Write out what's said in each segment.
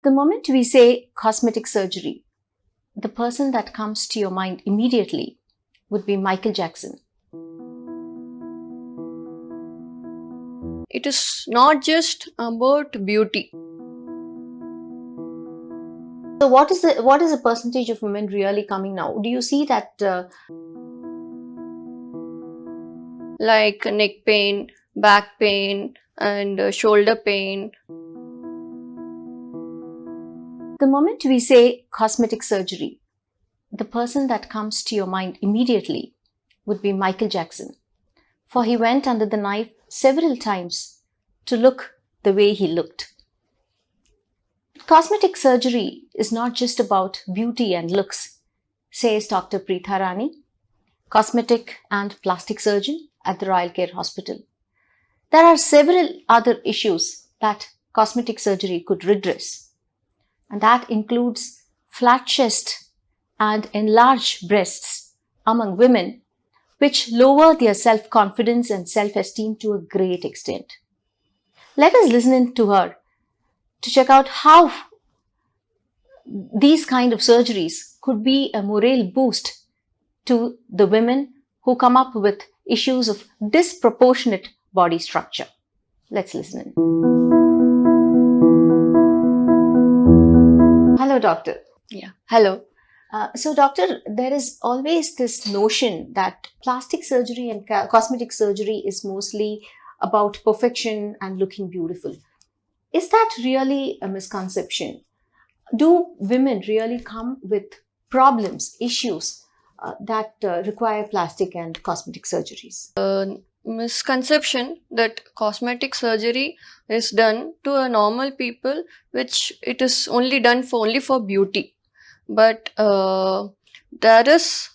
The moment we say cosmetic surgery, the person that comes to your mind immediately would be Michael Jackson. It is not just about beauty. So what is the percentage of women really coming now? Do you see that Like neck pain, back pain, and shoulder pain. the moment we say cosmetic surgery, the person that comes to your mind immediately would be Michael Jackson, for he went under the knife several times to look the way he looked. Cosmetic surgery is not just about beauty and looks, says Dr. Preetha Rani, cosmetic and plastic surgeon at the Royal Care Hospital. There are several other issues that cosmetic surgery could redress, and that includes flat chest and enlarged breasts among women, which lower their self-confidence and self-esteem to a great extent. Let us listen in to her to check out how these kind of surgeries could be a morale boost to the women who come up with issues of disproportionate body structure. Let's listen in. Hello, doctor. Yeah. Hello. So, doctor, there is always this notion that plastic surgery and cosmetic surgery is mostly about perfection and looking beautiful. Is that really a misconception? Do women really come with problems, issues that require plastic and cosmetic surgeries? Misconception that cosmetic surgery is done to a normal people, which it is only done only for beauty. But there is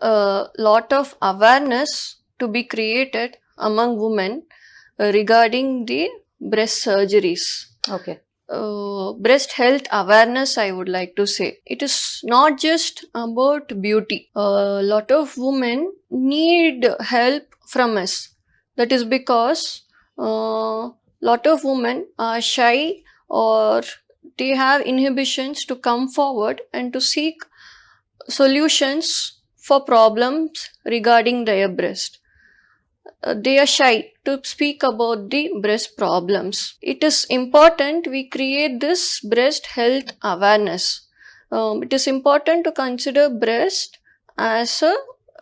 a lot of awareness to be created among women regarding the breast surgeries. Okay. Breast health awareness, I would like to say. It is not just about beauty. A lot of women need help from us. That is because lot of women are shy, or they have inhibitions to come forward and to seek solutions for problems regarding their breast. They are shy to speak about the breast problems. It is important we create this breast health awareness. It is important to consider breast as an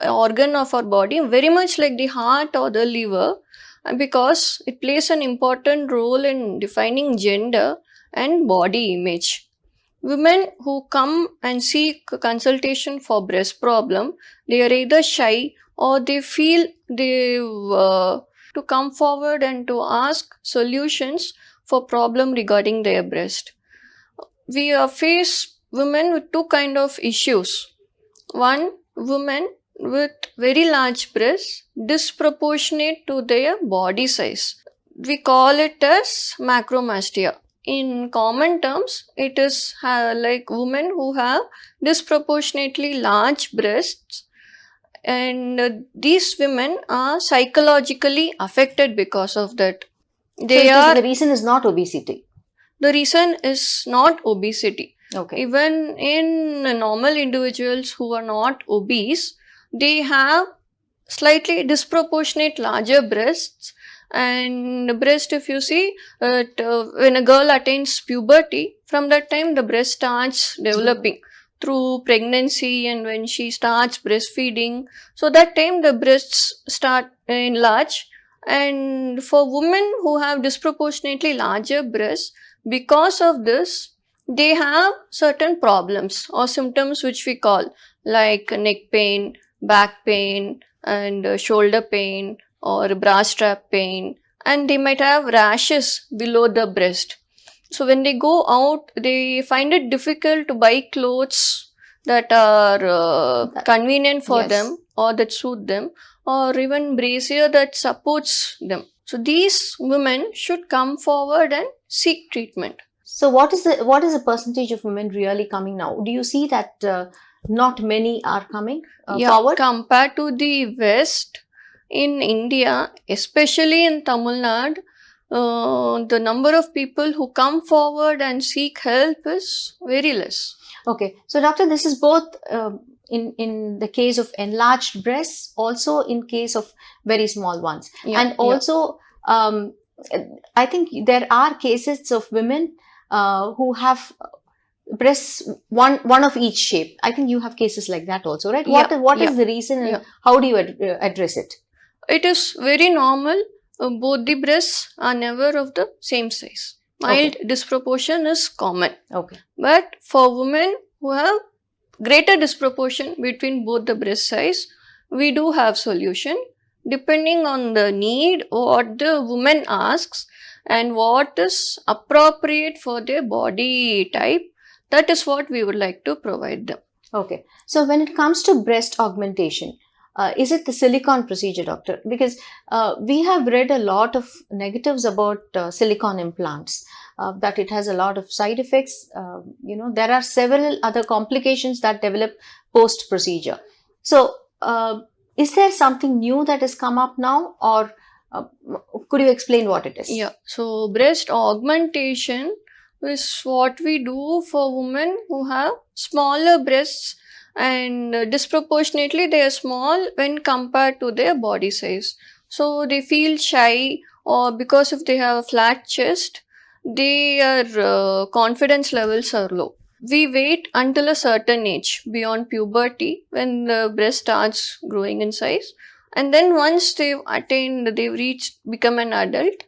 organ of our body, very much like the heart or the liver, because it plays an important role in defining gender and body image. Women who come and seek consultation for breast problem, they are either shy or they feel they to come forward and to ask solutions for problem regarding their breast. We face women with two kind of issues. One, women with very large breasts disproportionate to their body size. We call it as macromastia. In common terms, it is like women who have disproportionately large breasts, and these women are psychologically affected because of that. The reason is not obesity. The reason is not obesity. Okay. Even in normal individuals who are not obese, they have slightly disproportionate larger breasts. And breast, if you see, when a girl attains puberty, from that time the breast starts developing through pregnancy, and when she starts breastfeeding, so that time the breasts start enlarge. And for women who have disproportionately larger breasts, because of this, they have certain problems or symptoms which we call like neck pain, back pain, and shoulder pain, or bra strap pain, and they might have rashes below the breast. So when they go out, they find it difficult to buy clothes that are convenient for them or that suit them, or even brassiere that supports them. So these women should come forward and seek treatment. So what is the percentage of women really coming now? Do you see that not many are coming forward? Compared to the West, in India, especially in Tamil Nadu, the number of people who come forward and seek help is very less. Okay, so doctor, this is both in the case of enlarged breasts, also in case of very small ones, and also I think there are cases of women who have breasts one of each shape. I think you have cases like that also, right? What is the reason and how do you address it? It is very normal. Both the breasts are never of the same size. Mild disproportion is common. Okay. But for women who have greater disproportion between both the breast size, we do have solution depending on the need, what the woman asks and what is appropriate for their body type. That is what we would like to provide them. Okay. So when it comes to breast augmentation, is it the silicone procedure, doctor? Because we have read a lot of negatives about silicone implants, that it has a lot of side effects. There are several other complications that develop post-procedure. So is there something new that has come up now, or could you explain what it is? Yeah. So breast augmentation is what we do for women who have smaller breasts, and disproportionately they are small when compared to their body size. So they feel shy, or because if they have a flat chest, their confidence levels are low. We wait until a certain age beyond puberty when the breast starts growing in size, and then once they've become an adult,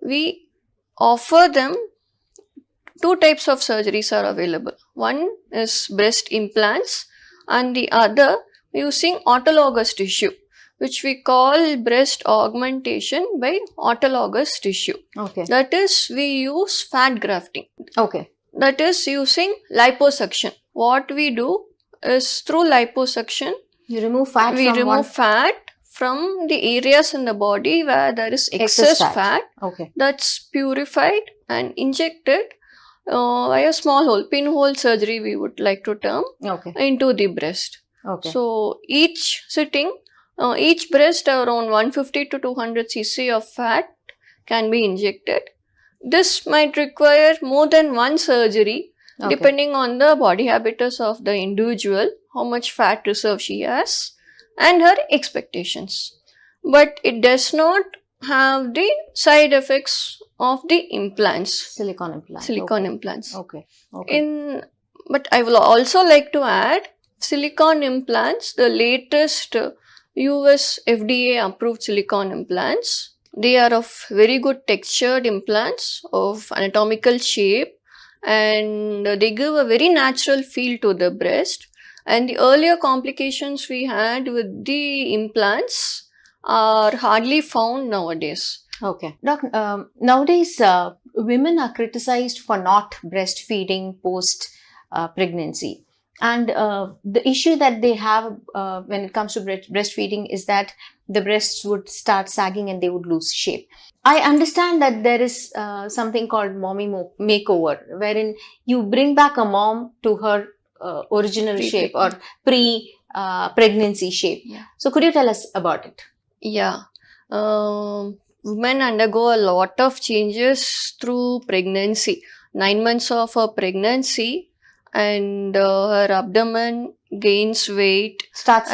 we offer them. Two types of surgeries are available. One is breast implants and the other using autologous tissue, which we call breast augmentation by autologous tissue. Okay. That is, we use fat grafting. Okay. That is using liposuction. What we do is through liposuction, you remove fat. We remove fat from the areas in the body where there is excess fat. Okay. That's purified and injected by a small hole, pinhole surgery we would like to term, into the breast. Okay. So each sitting, each breast around 150 to 200 cc of fat can be injected. This might require more than one surgery depending on the body habitus of the individual, how much fat reserve she has and her expectations. But it does not have the side effects of the implants. Silicone implants. Silicone implants. Okay. But I will also like to add, silicone implants, the latest US FDA approved silicone implants, they are of very good textured implants of anatomical shape, and they give a very natural feel to the breast. And the earlier complications we had with the implants are hardly found nowadays. Okay. Doc, nowadays women are criticized for not breastfeeding post pregnancy. And the issue that they have when it comes to breastfeeding is that the breasts would start sagging and they would lose shape. I understand that there is something called mommy makeover, wherein you bring back a mom to her original shape or pre-pregnancy shape. Yeah. So could you tell us about it? Yeah. Women undergo a lot of changes through pregnancy. 9 months of her pregnancy, and her abdomen gains weight, starts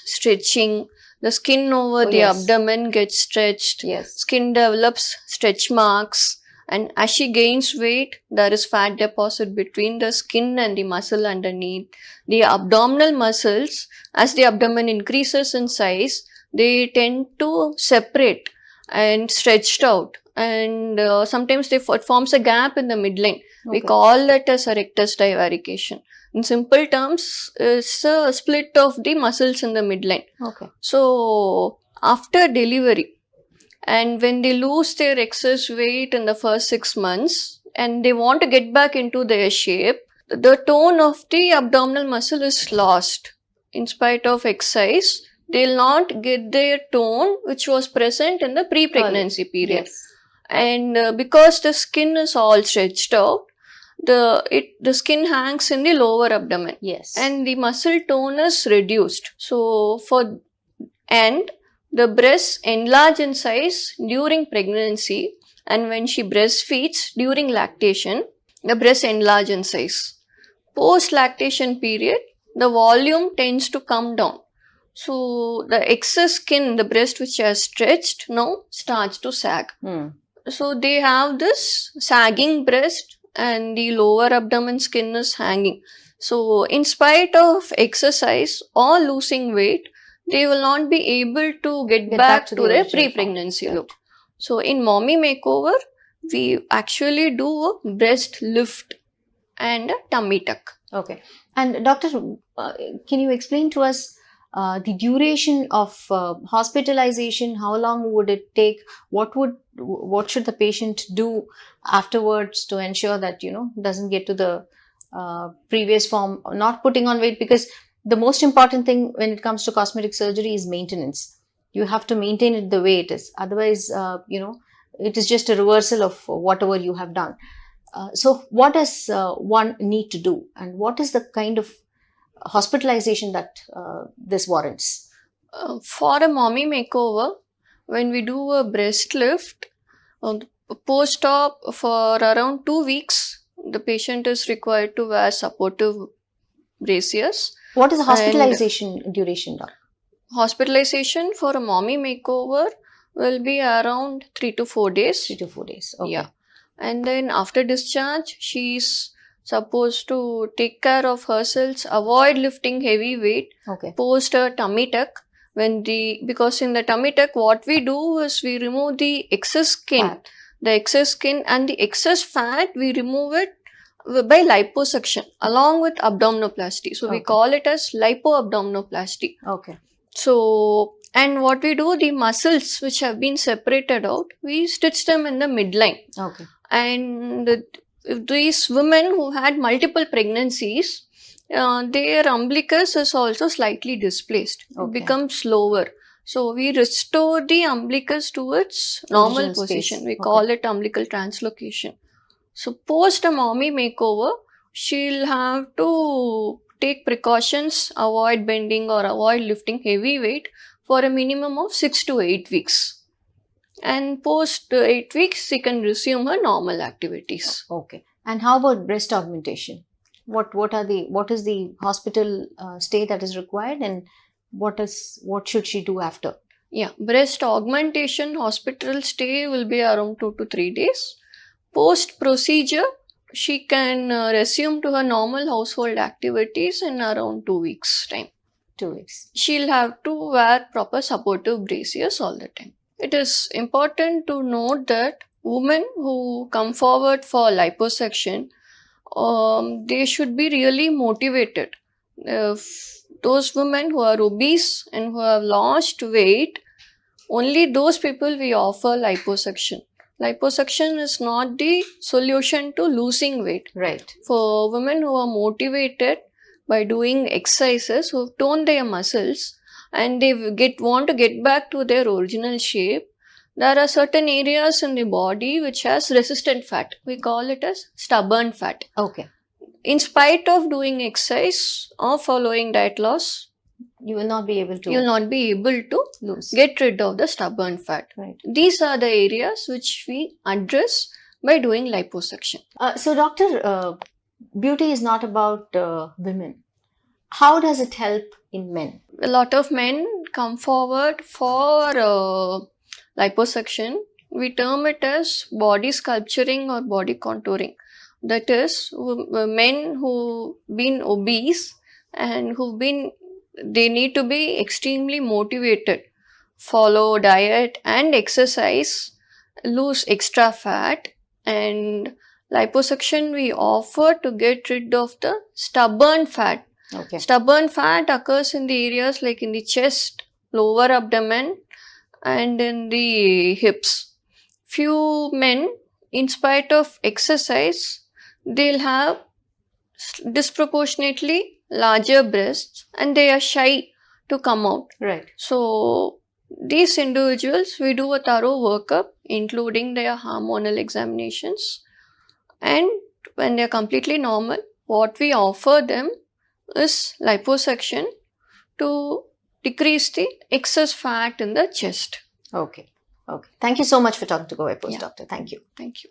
stretching. The skin over the abdomen gets stretched. Yes. Skin develops stretch marks, and as she gains weight, there is fat deposit between the skin and the muscle underneath. The abdominal muscles, as the abdomen increases in size, they tend to separate and stretched out, and sometimes it forms a gap in the midline. We call that as a rectus divarication. In simple terms, it's a split of the muscles in the midline. So after delivery, and when they lose their excess weight in the first 6 months and they want to get back into their shape, the tone of the abdominal muscle is lost. In spite of exercise, they will not get their tone which was present in the pre-pregnancy period. Yes. And because the skin is all stretched out, the skin hangs in the lower abdomen. Yes. And the muscle tone is reduced. So the breasts enlarge in size during pregnancy, and when she breastfeeds during lactation, the breasts enlarge in size. Post lactation period, the volume tends to come down. So the excess skin, the breast which has stretched, now starts to sag. So they have this sagging breast and the lower abdomen skin is hanging. So in spite of exercise or losing weight, they will not be able to get back to the their original pre-pregnancy form. look. So in mommy makeover, we actually do a breast lift and a tummy tuck. Okay. And doctor, can you explain to us the duration of hospitalization? How long would it take? What should the patient do afterwards to ensure that, doesn't get to the previous form, not putting on weight? Because the most important thing when it comes to cosmetic surgery is maintenance. You have to maintain it the way it is. Otherwise, it is just a reversal of whatever you have done. So what does one need to do, and what is the kind of hospitalization that this warrants? For a mommy makeover, when we do a breast lift, post-op for around 2 weeks, the patient is required to wear supportive braces. What is the hospitalization duration, doc? Hospitalization for a mommy makeover will be around 3 to 4 days. 3 to 4 days. Okay. Yeah. And then after discharge, she's supposed to take care of herself, avoid lifting heavy weight, Okay. post a tummy tuck. Because in the tummy tuck, what we do is we remove the excess skin. Fat. The excess skin and the excess fat, we remove it by liposuction along with abdominoplasty. So we Okay. call it as lipoabdominoplasty. Okay. So, and what we do, the muscles which have been separated out, we stitch them in the midline. Okay. And these women who had multiple pregnancies, their umbilicus is also slightly displaced. Okay. It becomes lower. So we restore the umbilicus to its normal Original position. space. We Okay. call it umbilical translocation. So post a mommy makeover, she'll have to take precautions, avoid bending or avoid lifting heavy weight for a minimum of 6 to 8 weeks. And post 8 weeks, she can resume her normal activities. Okay. And how about breast augmentation? What is the hospital stay that is required, and what should she do after? Yeah, breast augmentation hospital stay will be around 2 to 3 days. Post procedure, she can resume to her normal household activities in around 2 weeks time. 2 weeks. She'll have to wear proper supportive braces all the time. It is important to note that women who come forward for liposuction, they should be really motivated. Those women who are obese and who have lost weight, only those people we offer liposuction. Liposuction is not the solution to losing weight. Right. For women who are motivated by doing exercises, who tone their muscles, and they want to get back to their original shape, there are certain areas in the body which has resistant fat. We call it as stubborn fat. Okay. In spite of doing exercise or following diet loss, you will not be able to lose. Get rid of the stubborn fat. Right. These are the areas which we address by doing liposuction. So doctor, beauty is not about women. How does it help in men? A lot of men come forward for liposuction. We term it as body sculpturing or body contouring. That is, men who've been obese and they need to be extremely motivated, follow diet and exercise, lose extra fat, and liposuction we offer to get rid of the stubborn fat. Okay. Stubborn fat occurs in the areas like in the chest, lower abdomen, and in the hips. Few men, in spite of exercise, they'll have disproportionately larger breasts and they are shy to come out. Right. So these individuals, we do a thorough workup including their hormonal examinations, and when they are completely normal, what we offer them is liposuction to decrease the excess fat in the chest. Okay. Thank you so much for talking to Go Air Post, Yeah. Doctor. Thank you. Thank you.